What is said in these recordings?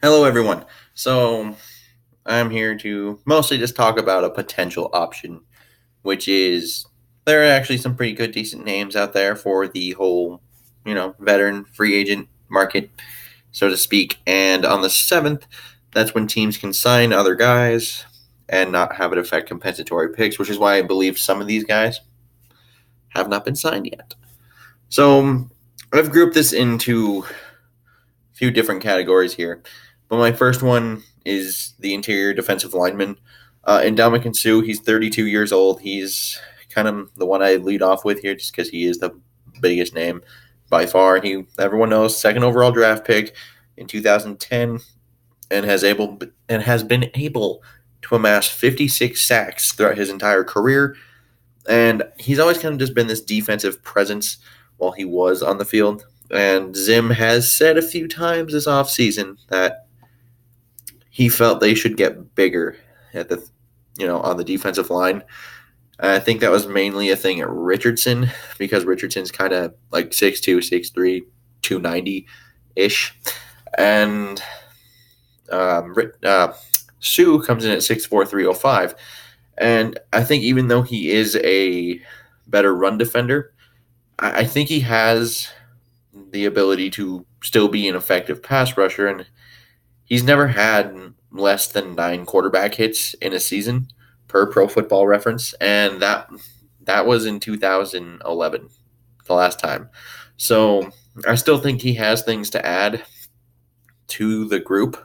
Hello, everyone. So, I'm here to mostly just talk about a potential option, which is there are actually some pretty good, decent names out there for the whole, veteran free agent market, so to speak. And on the 7th, that's when teams can sign other guys and not have it affect compensatory picks, which is why I believe some of these guys have not been signed yet. So, I've grouped this into a few different categories here. But my first one is the interior defensive lineman. Ndamukong Suh, he's 32 years old. He's kind of the one I lead off with here just because he is the biggest name by far. Everyone knows, second overall draft pick in 2010 and has been able to amass 56 sacks throughout his entire career. And he's always kind of just been this defensive presence while he was on the field. And Zim has said a few times this offseason that he felt they should get bigger at on the defensive line. I think that was mainly a thing at Richardson because Richardson's kind of like 6'2", 6'3", 290 ish, and Suh comes in at 6'4", 305, and I think even though he is a better run defender, I think he has the ability to still be an effective pass rusher, and he's never had less than 9 quarterback hits in a season per Pro Football Reference, and that was in 2011, the last time. So I still think he has things to add to the group,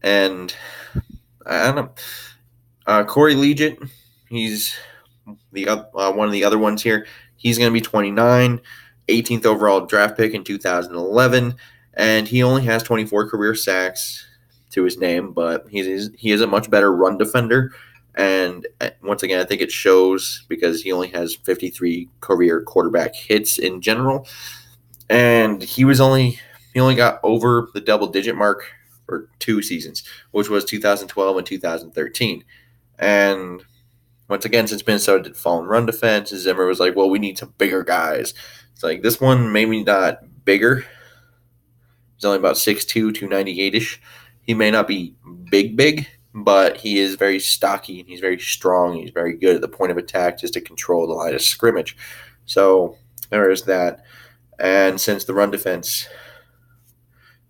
and I don't know. Corey Legent, he's the one of the other ones here. He's going to be 29, 18th overall draft pick in 2011, and he only has 24 career sacks to his name, but he is a much better run defender. And once again, I think it shows because he only has 53 career quarterback hits in general, and he only got over the double digit mark for 2 seasons, which was 2012 and 2013. And once again, since Minnesota did fall in run defense, Zimmer was like, well, we need some bigger guys. It's like this one maybe not bigger. He's only about 6'2", 298-ish. He may not be big, but he is very stocky and he's very strong. He's very good at the point of attack just to control the line of scrimmage. So there is that. And since the run defense,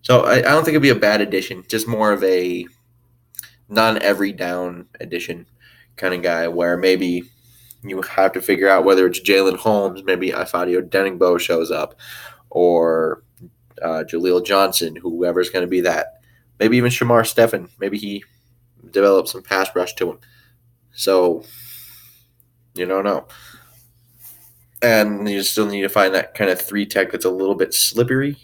so I don't think it'd be a bad addition, just more of a non every down addition kind of guy where maybe you have to figure out whether it's Jalen Holmes, maybe Ifadio Denningbo shows up, or Jaleel Johnson, whoever's going to be that. Maybe even Shamar Stephen. Maybe he develops some pass rush to him. So, you don't know. And you still need to find that kind of 3-tech that's a little bit slippery,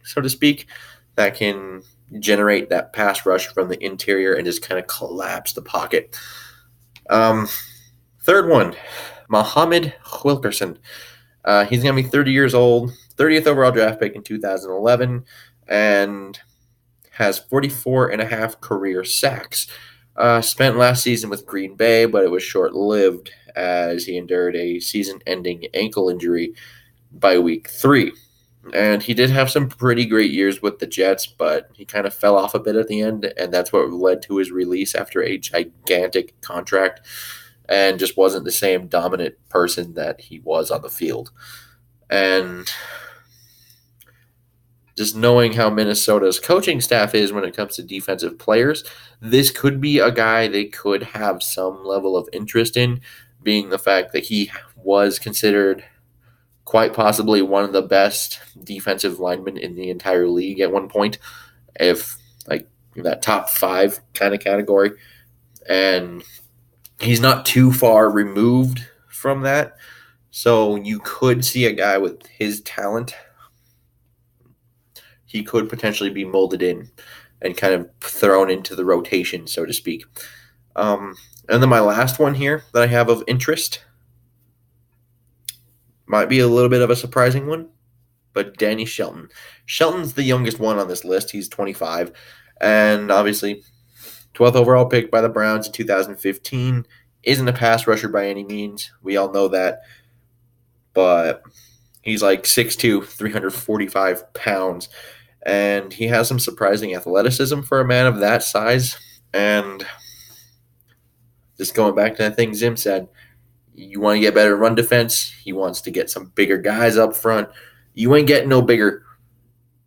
so to speak, that can generate that pass rush from the interior and just kind of collapse the pocket. Third one, Muhammad Wilkerson. He's going to be 30 years old, 30th overall draft pick in 2011, and has 44 and a half career sacks. Spent last season with Green Bay, but it was short-lived as he endured a season-ending ankle injury by week 3. And he did have some pretty great years with the Jets, but he kind of fell off a bit at the end, and that's what led to his release after a gigantic contract and just wasn't the same dominant person that he was on the field. And just knowing how Minnesota's coaching staff is when it comes to defensive players, this could be a guy they could have some level of interest in, being the fact that he was considered quite possibly one of the best defensive linemen in the entire league at one point, if like that top 5 kind of category. And he's not too far removed from that. So you could see a guy with his talent. He could potentially be molded in and kind of thrown into the rotation, so to speak. And then my last one here that I have of interest might be a little bit of a surprising one, but Danny Shelton. Shelton's the youngest one on this list. He's 25, and obviously 12th overall pick by the Browns in 2015. Isn't a pass rusher by any means. We all know that. But he's like 6'2", 345 pounds, and he has some surprising athleticism for a man of that size. And just going back to that thing Zim said, you want to get better run defense. He wants to get some bigger guys up front. You ain't getting no bigger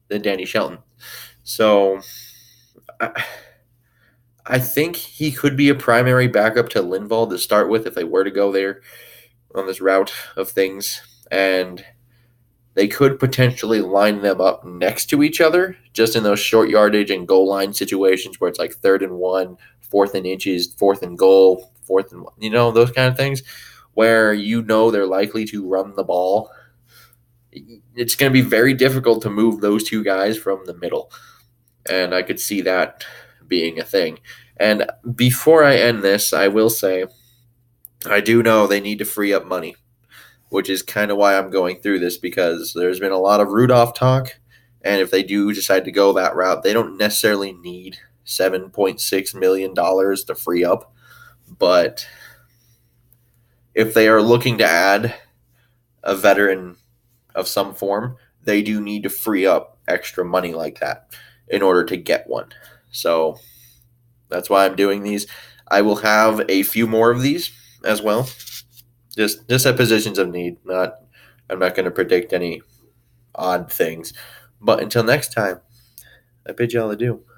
than Danny Shelton. So I think he could be a primary backup to Linval to start with if they were to go there on this route of things. And they could potentially line them up next to each other just in those short yardage and goal line situations where it's like 3rd and 1, 4th and inches, 4th and goal, 4th and 1, those kind of things where they're likely to run the ball. It's going to be very difficult to move those two guys from the middle. And I could see that being a thing. And before I end this, I will say I do know they need to free up money, which is kind of why I'm going through this, because there's been a lot of Rudolph talk, and if they do decide to go that route, they don't necessarily need $7.6 million to free up. But if they are looking to add a veteran of some form, they do need to free up extra money like that in order to get one. So that's why I'm doing these. I will have a few more of these as well. Just at positions of need. I'm not going to predict any odd things. But until next time, I bid you all adieu.